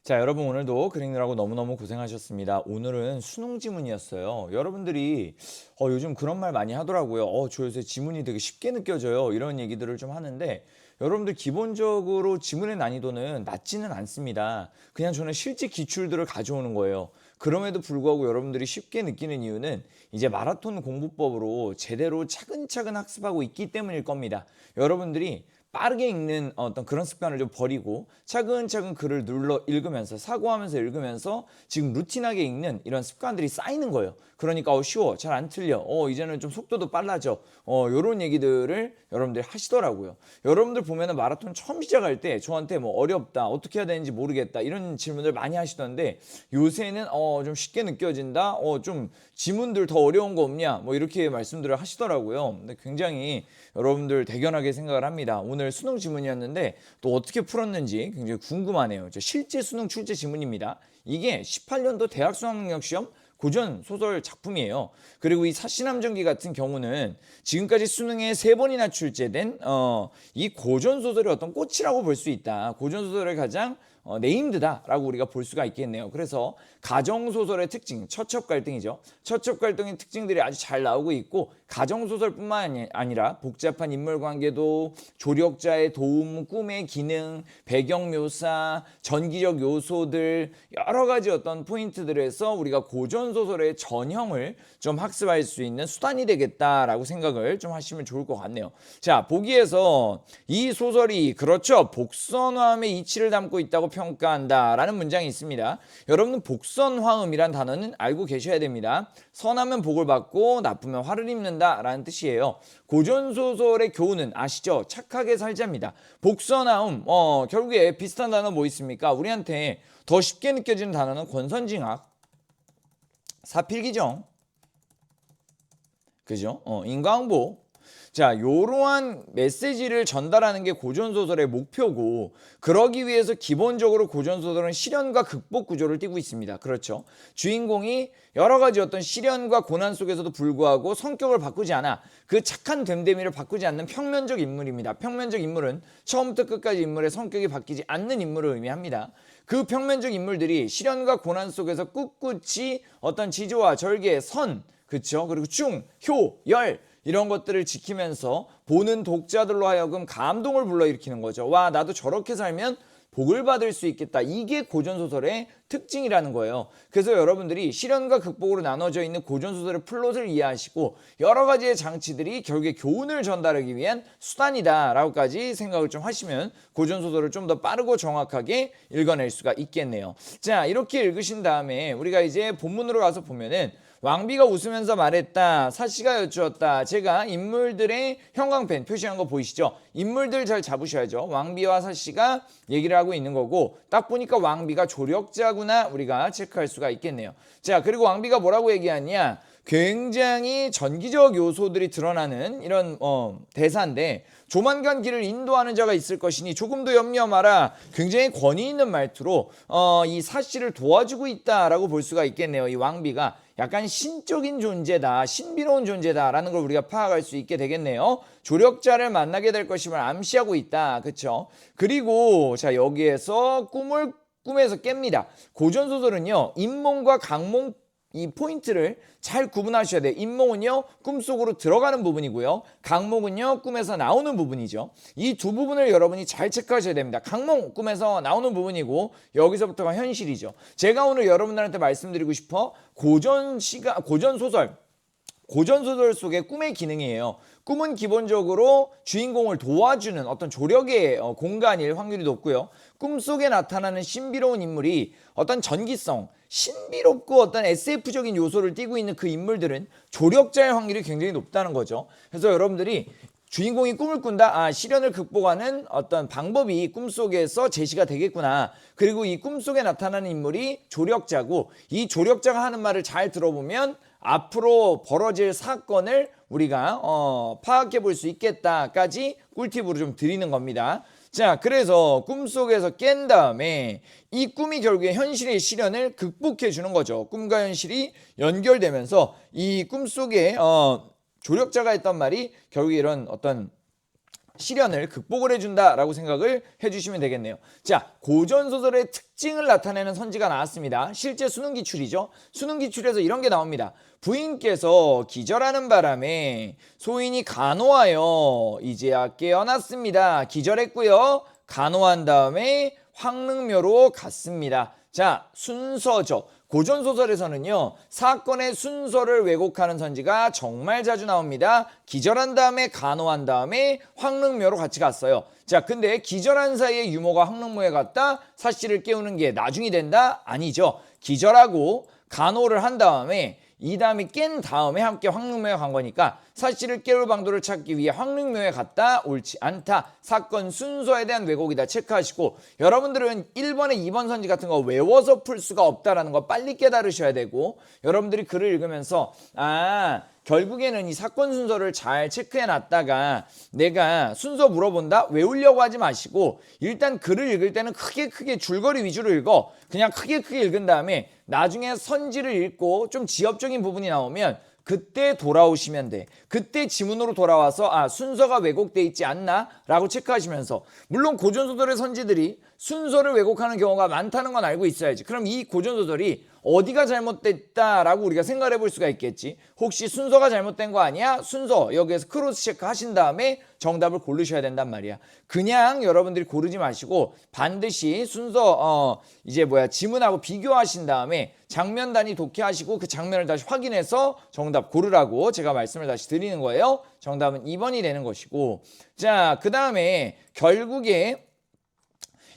자, 여러분 오늘도 그리느라고 너무너무 고생하셨습니다. 오늘은 수능 지문이었어요. 여러분들이 요즘 그런 말 많이 하더라고요. 저 요새 지문이 되게 쉽게 느껴져요. 이런 얘기들을 좀 하는데 여러분들 기본적으로 지문의 난이도는 낮지는 않습니다. 그냥 저는 실제 기출들을 가져오는 거예요. 그럼에도 불구하고 여러분들이 쉽게 느끼는 이유는 이제 마라톤 공부법으로 제대로 차근차근 학습하고 있기 때문일 겁니다. 여러분들이 빠르게 읽는 어떤 그런 습관을 좀 버리고 차근차근 글을 눌러 읽으면서 사고하면서 읽으면서 지금 루틴하게 읽는 이런 습관들이 쌓이는 거예요. 그러니까 쉬워, 잘 안 틀려, 이제는 좀 속도도 빨라져, 요런 얘기들을 여러분들이 하시더라고요. 여러분들 보면은 마라톤 처음 시작할 때 저한테 뭐 어렵다, 어떻게 해야 되는지 모르겠다 이런 질문들 많이 하시던데 요새는 좀 쉽게 느껴진다, 좀 지문들 더 어려운 거 없냐, 뭐 이렇게 말씀들을 하시더라고요. 근데 굉장히 여러분들 대견하게 생각을 합니다. 오늘 수능 지문이었는데 또 어떻게 풀었는지 굉장히 궁금하네요. 실제 수능 출제 지문입니다. 이게 18년도 대학 수학능력 시험 고전 소설 작품이에요. 그리고 이 사시남전기 같은 경우는 지금까지 수능에 3번이나 출제된 이 고전 소설의 어떤 꽃이라고 볼 수 있다. 고전 소설의 가장 네임드다라고 우리가 볼 수가 있겠네요. 그래서 가정소설의 특징, 처첩 갈등이죠. 처첩 갈등의 특징들이 아주 잘 나오고 있고 가정소설뿐만 아니라 복잡한 인물관계도 조력자의 도움, 꿈의 기능, 배경묘사, 전기적 요소들 여러 가지 어떤 포인트들에서 우리가 고전소설의 전형을 좀 학습할 수 있는 수단이 되겠다라고 생각을 좀 하시면 좋을 것 같네요. 자, 보기에서 이 소설이 그렇죠. 복선화음의 이치를 담고 있다고 평가한다라는 문장이 있습니다. 여러분은 복선화음이란 단어는 알고 계셔야 됩니다. 선하면 복을 받고 나쁘면 화를 입는다라는 뜻이에요. 고전소설의 교훈은 아시죠? 착하게 살자입니다. 복선화음, 결국에 비슷한 단어 뭐 있습니까? 우리한테 더 쉽게 느껴지는 단어는 권선징악, 사필기정, 그죠? 인과응보. 자, 요러한 메시지를 전달하는 게 고전소설의 목표고, 그러기 위해서 기본적으로 고전소설은 시련과 극복 구조를 띠고 있습니다. 그렇죠. 주인공이 여러 가지 어떤 시련과 고난 속에서도 불구하고 성격을 바꾸지 않아 그 착한 됨됨이를 바꾸지 않는 평면적 인물입니다. 평면적 인물은 처음부터 끝까지 인물의 성격이 바뀌지 않는 인물을 의미합니다. 그 평면적 인물들이 시련과 고난 속에서 꿋꿋이 어떤 지조와 절개, 선, 그쵸? 그리고 중, 효, 열 이런 것들을 지키면서 보는 독자들로 하여금 감동을 불러일으키는 거죠. 와, 나도 저렇게 살면 복을 받을 수 있겠다. 이게 고전소설의 특징이라는 거예요. 그래서 여러분들이 시련과 극복으로 나눠져 있는 고전소설의 플롯을 이해하시고 여러 가지의 장치들이 결국에 교훈을 전달하기 위한 수단이다라고까지 생각을 좀 하시면 고전소설을 좀 더 빠르고 정확하게 읽어낼 수가 있겠네요. 자, 이렇게 읽으신 다음에 우리가 이제 본문으로 가서 보면은 왕비가 웃으면서 말했다. 사씨가 여쭈었다. 제가 인물들의 형광펜 표시한 거 보이시죠? 인물들 잘 잡으셔야죠. 왕비와 사씨가 얘기를 하고 있는 거고 딱 보니까 왕비가 조력자구나 우리가 체크할 수가 있겠네요. 자, 그리고 왕비가 뭐라고 얘기하냐? 굉장히 전기적 요소들이 드러나는 이런 대사인데 조만간 길을 인도하는 자가 있을 것이니 조금도 염려 마라. 굉장히 권위 있는 말투로 이 사씨를 도와주고 있다라고 볼 수가 있겠네요. 이 왕비가 약간 신적인 존재다, 신비로운 존재다라는 걸 우리가 파악할 수 있게 되겠네요. 조력자를 만나게 될 것임을 암시하고 있다. 그렇죠? 그리고 자, 여기에서 꿈에서 깹니다. 고전소설은요, 인몽과 강몽 이 포인트를 잘 구분하셔야 돼요. 인몽은요, 꿈속으로 들어가는 부분이고요. 강몽은요, 꿈에서 나오는 부분이죠. 이 두 부분을 여러분이 잘 체크하셔야 됩니다. 강몽, 꿈에서 나오는 부분이고 여기서부터가 현실이죠. 제가 오늘 여러분들한테 말씀드리고 싶어 고전소설 속의 꿈의 기능이에요. 꿈은 기본적으로 주인공을 도와주는 어떤 조력의 공간일 확률이 높고요. 꿈속에 나타나는 신비로운 인물이 어떤 전기성, 신비롭고 어떤 SF적인 요소를 띠고 있는 그 인물들은 조력자의 확률이 굉장히 높다는 거죠. 그래서 여러분들이 주인공이 꿈을 꾼다. 시련을 극복하는 어떤 방법이 꿈속에서 제시가 되겠구나. 그리고 이 꿈속에 나타나는 인물이 조력자고 이 조력자가 하는 말을 잘 들어보면 앞으로 벌어질 사건을 우리가 파악해 볼 수 있겠다까지 꿀팁으로 좀 드리는 겁니다. 자, 그래서 꿈속에서 깬 다음에 이 꿈이 결국에 현실의 시련을 극복해 주는 거죠. 꿈과 현실이 연결되면서 이 꿈속에 조력자가 했던 말이 결국에 이런 어떤 시련을 극복을 해준다라고 생각을 해주시면 되겠네요. 자, 고전소설의 특징을 나타내는 선지가 나왔습니다. 실제 수능 기출이죠. 수능 기출에서 이런 게 나옵니다. 부인께서 기절하는 바람에 소인이 간호하여 이제야 깨어났습니다. 기절했고요. 간호한 다음에 황릉묘로 갔습니다. 자, 순서죠. 고전소설에서는요, 사건의 순서를 왜곡하는 선지가 정말 자주 나옵니다. 기절한 다음에 간호한 다음에 황릉묘로 같이 갔어요. 자, 근데 기절한 사이에 유모가 황릉묘에 갔다 사씨를 깨우는 게 나중이 된다? 아니죠. 기절하고 간호를 한 다음에 이 다음에 깬 다음에 함께 황릉묘에 간 거니까 사씨를 깨울 방도를 찾기 위해 황릉묘에 갔다 옳지 않다. 사건 순서에 대한 왜곡이다. 체크하시고 여러분들은 1번에 2번 선지 같은 거 외워서 풀 수가 없다라는 거 빨리 깨달으셔야 되고 여러분들이 글을 읽으면서 결국에는 이 사건 순서를 잘 체크해 놨다가 내가 순서 물어본다? 외우려고 하지 마시고 일단 글을 읽을 때는 크게 줄거리 위주로 읽어. 그냥 크게 읽은 다음에 나중에 선지를 읽고 좀 지엽적인 부분이 나오면 그때 돌아오시면 돼. 그때 지문으로 돌아와서 순서가 왜곡돼 있지 않나? 라고 체크하시면서 물론 고전소설의 선지들이 순서를 왜곡하는 경우가 많다는 건 알고 있어야지. 그럼 이 고전소설이 어디가 잘못됐다라고 우리가 생각을 해볼 수가 있겠지. 혹시 순서가 잘못된 거 아니야? 순서 여기에서 크로스 체크 하신 다음에 정답을 고르셔야 된단 말이야. 그냥 여러분들이 고르지 마시고 반드시 순서 지문하고 비교하신 다음에 장면 단위 독해하시고 그 장면을 다시 확인해서 정답 고르라고 제가 말씀을 다시 드리는 거예요. 정답은 2번이 되는 것이고, 자, 그 다음에 결국에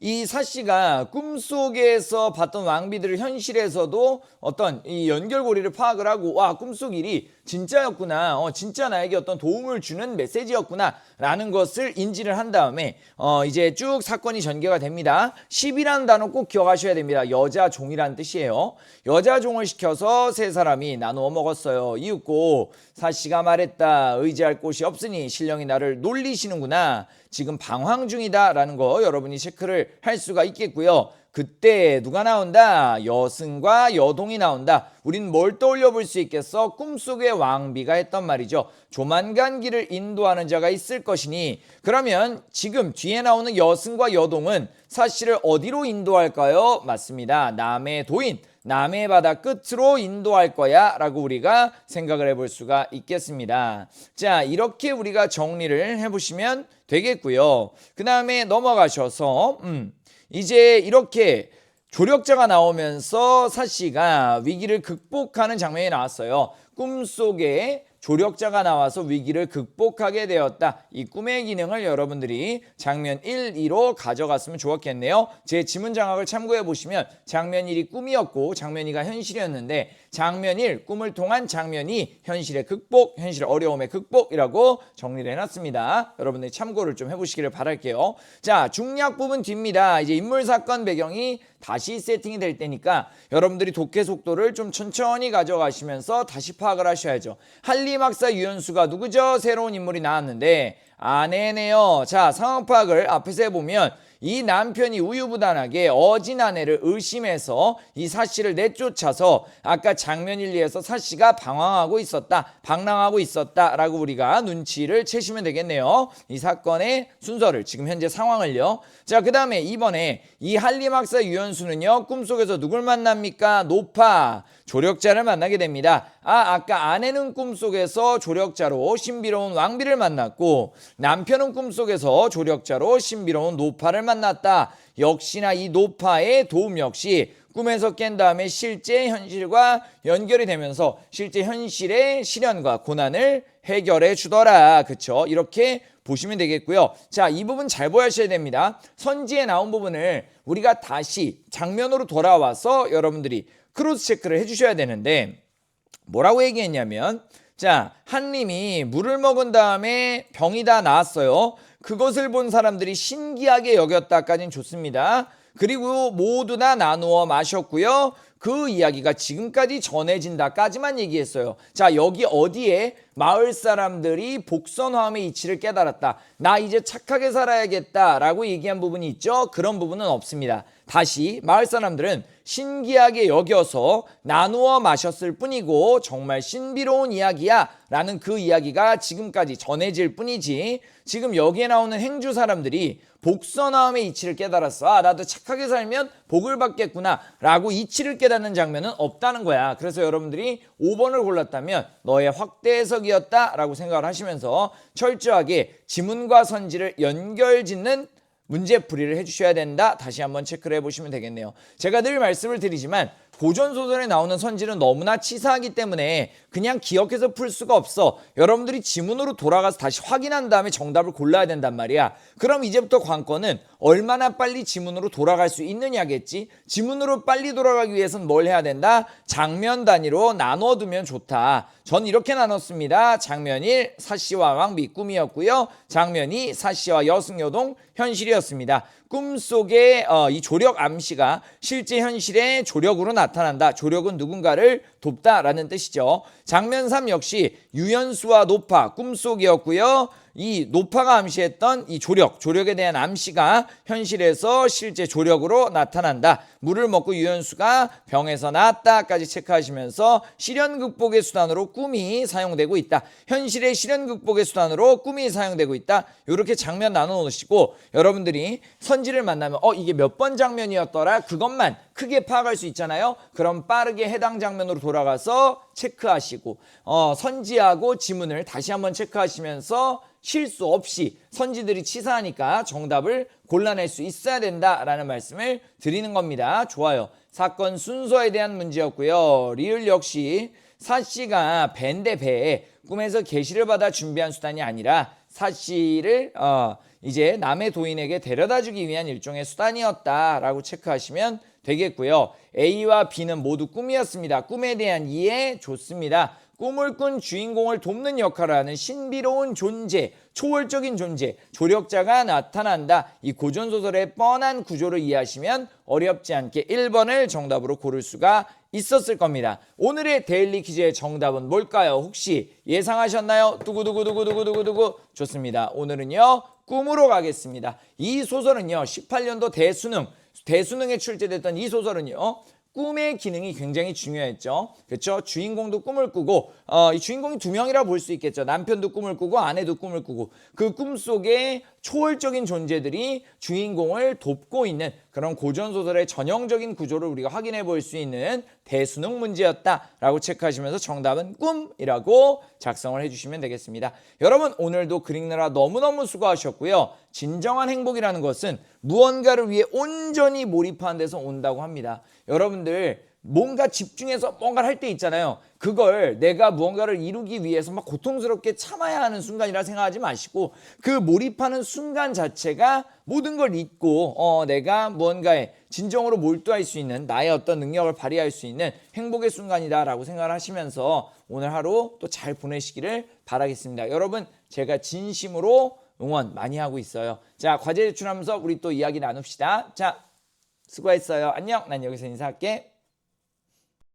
이 사씨가 꿈속에서 봤던 왕비들을 현실에서도 어떤 이 연결고리를 파악을 하고 꿈속 일이 진짜였구나, 진짜 나에게 어떤 도움을 주는 메시지였구나 라는 것을 인지를 한 다음에 이제 쭉 사건이 전개가 됩니다. 10이라는 단어 꼭 기억하셔야 됩니다. 여자 종이라는 뜻이에요. 여자 종을 시켜서 세 사람이 나누어 먹었어요. 이윽고 사씨가 말했다. 의지할 곳이 없으니 신령이 나를 놀리시는구나. 지금 방황 중이다 라는 거 여러분이 체크를 할 수가 있겠고요. 그때 누가 나온다? 여승과 여동이 나온다. 우린 뭘 떠올려 볼 수 있겠어? 꿈속의 왕비가 했던 말이죠. 조만간 길을 인도하는 자가 있을 것이니, 그러면 지금 뒤에 나오는 여승과 여동은 사씨를 어디로 인도할까요? 맞습니다. 남의 도인, 남의 바다 끝으로 인도할 거야 라고 우리가 생각을 해볼 수가 있겠습니다. 자, 이렇게 우리가 정리를 해보시면 되겠고요. 그 다음에 넘어가셔서 이제 이렇게 조력자가 나오면서 사씨가 위기를 극복하는 장면이 나왔어요. 꿈속에 조력자가 나와서 위기를 극복하게 되었다. 이 꿈의 기능을 여러분들이 장면 1, 2로 가져갔으면 좋았겠네요. 제 지문 장학을 참고해 보시면 장면 1이 꿈이었고 장면 2가 현실이었는데 장면 1, 꿈을 통한 장면 2, 현실의 극복, 현실의 어려움의 극복이라고 정리를 해놨습니다. 여러분들이 참고를 좀 해보시기를 바랄게요. 자, 중략 부분 뒤입니다. 이제 인물 사건 배경이 다시 세팅이 될 때니까 여러분들이 독해 속도를 좀 천천히 가져가시면서 다시 파악을 하셔야죠. 한리막사 유연수가 누구죠? 새로운 인물이 나왔는데 아내네요. 자, 상황 파악을 앞에서 해보면 이 남편이 우유부단하게 어진 아내를 의심해서 이 사씨를 내쫓아서 아까 장면 1, 2에서 사씨가 방황하고 있었다, 방랑하고 있었다 라고 우리가 눈치를 채시면 되겠네요. 이 사건의 순서를, 지금 현재 상황을요. 자, 그 다음에 이번에 이 한리막사 유연수는요, 꿈속에서 누굴 만납니까? 노파, 조력자를 만나게 됩니다. 아까 아내는 꿈속에서 조력자로 신비로운 왕비를 만났고 남편은 꿈속에서 조력자로 신비로운 노파를 만났다. 역시나 이 노파의 도움 역시 꿈에서 깬 다음에 실제 현실과 연결이 되면서 실제 현실의 시련과 고난을 해결해 주더라. 그쵸? 이렇게 보시면 되겠고요. 자, 이 부분 잘 보셔야 됩니다. 선지에 나온 부분을 우리가 다시 장면으로 돌아와서 여러분들이 크로스 체크를 해주셔야 되는데 뭐라고 얘기했냐면, 자, 한림이 물을 먹은 다음에 병이 다 나았어요. 그것을 본 사람들이 신기하게 여겼다까지는 좋습니다. 그리고 모두 다 나누어 마셨고요. 그 이야기가 지금까지 전해진다까지만 얘기했어요. 자, 여기 어디에 마을 사람들이 복선화음의 이치를 깨달았다. 나 이제 착하게 살아야겠다라고 얘기한 부분이 있죠. 그런 부분은 없습니다. 다시 마을 사람들은 신기하게 여겨서 나누어 마셨을 뿐이고 정말 신비로운 이야기야 라는 그 이야기가 지금까지 전해질 뿐이지, 지금 여기에 나오는 행주 사람들이 복선화음의 이치를 깨달았어. 아, 나도 착하게 살면 복을 받겠구나 라고 이치를 깨닫는 장면은 없다는 거야. 그래서 여러분들이 5번을 골랐다면 너의 확대 해석이었다 라고 생각을 하시면서 철저하게 지문과 선지를 연결짓는 문제풀이를 해주셔야 된다. 다시 한번 체크를 해보시면 되겠네요. 제가 늘 말씀을 드리지만 고전소설에 나오는 선지는 너무나 치사하기 때문에 그냥 기억해서 풀 수가 없어. 여러분들이 지문으로 돌아가서 다시 확인한 다음에 정답을 골라야 된단 말이야. 그럼 이제부터 관건은 얼마나 빨리 지문으로 돌아갈 수 있느냐겠지. 지문으로 빨리 돌아가기 위해서는 뭘 해야 된다? 장면 단위로 나눠두면 좋다. 전 이렇게 나눴습니다. 장면 1, 사씨와 왕비 꿈이었고요. 장면 2, 사씨와 여승여동 현실이었습니다. 꿈속의 이 조력 암시가 실제 현실의 조력으로 나타난다. 조력은 누군가를 돕다라는 뜻이죠. 장면 3 역시 유연수와 노파 꿈속이었고요. 이 노파가 암시했던 이 조력에 대한 암시가 현실에서 실제 조력으로 나타난다. 물을 먹고 유연수가 병에서 나았다까지 체크하시면서 시련 극복의 수단으로 꿈이 사용되고 있다. 현실의 시련 극복의 수단으로 꿈이 사용되고 있다. 이렇게 장면 나눠 놓으시고 여러분들이 선지를 만나면 이게 몇 번 장면이었더라? 그것만 크게 파악할 수 있잖아요. 그럼 빠르게 해당 장면으로 돌아가서 체크하시고 선지하고 지문을 다시 한번 체크하시면서 실수 없이, 선지들이 치사하니까 정답을 골라낼 수 있어야 된다라는 말씀을 드리는 겁니다. 좋아요. 사건 순서에 대한 문제였고요. 리을 역시 사씨가 배인데 배에 꿈에서 계시를 받아 준비한 수단이 아니라 사씨를 이제 남의 도인에게 데려다주기 위한 일종의 수단이었다라고 체크하시면 되겠고요. A와 B는 모두 꿈이었습니다. 꿈에 대한 이해 좋습니다. 꿈을 꾼 주인공을 돕는 역할을 하는 신비로운 존재, 초월적인 존재, 조력자가 나타난다. 이 고전소설의 뻔한 구조를 이해하시면 어렵지 않게 1번을 정답으로 고를 수가 있었을 겁니다. 오늘의 데일리 퀴즈의 정답은 뭘까요? 혹시 예상하셨나요? 두구두구두구두구두구. 좋습니다. 오늘은요, 꿈으로 가겠습니다. 이 소설은요, 18년도 대수능에 출제됐던 이 소설은요, 꿈의 기능이 굉장히 중요했죠. 그렇죠? 주인공도 꿈을 꾸고 이 주인공이 두 명이라 볼 수 있겠죠. 남편도 꿈을 꾸고 아내도 꿈을 꾸고 그 꿈 속에 초월적인 존재들이 주인공을 돕고 있는 그런 고전소설의 전형적인 구조를 우리가 확인해 볼 수 있는 대수능 문제였다라고 체크하시면서 정답은 꿈이라고 작성을 해주시면 되겠습니다. 여러분, 오늘도 글 읽느라 너무너무 수고하셨고요. 진정한 행복이라는 것은 무언가를 위해 온전히 몰입하는 데서 온다고 합니다. 여러분들 뭔가 집중해서 뭔가를 할 때 있잖아요. 그걸 내가 무언가를 이루기 위해서 막 고통스럽게 참아야 하는 순간이라 생각하지 마시고 그 몰입하는 순간 자체가 모든 걸 잊고 내가 무언가에 진정으로 몰두할 수 있는 나의 어떤 능력을 발휘할 수 있는 행복의 순간이다라고 생각을 하시면서 오늘 하루 또 잘 보내시기를 바라겠습니다. 여러분, 제가 진심으로 응원 많이 하고 있어요. 자, 과제 제출하면서 우리 또 이야기 나눕시다. 자, 수고했어요. 안녕. 난 여기서 인사할게.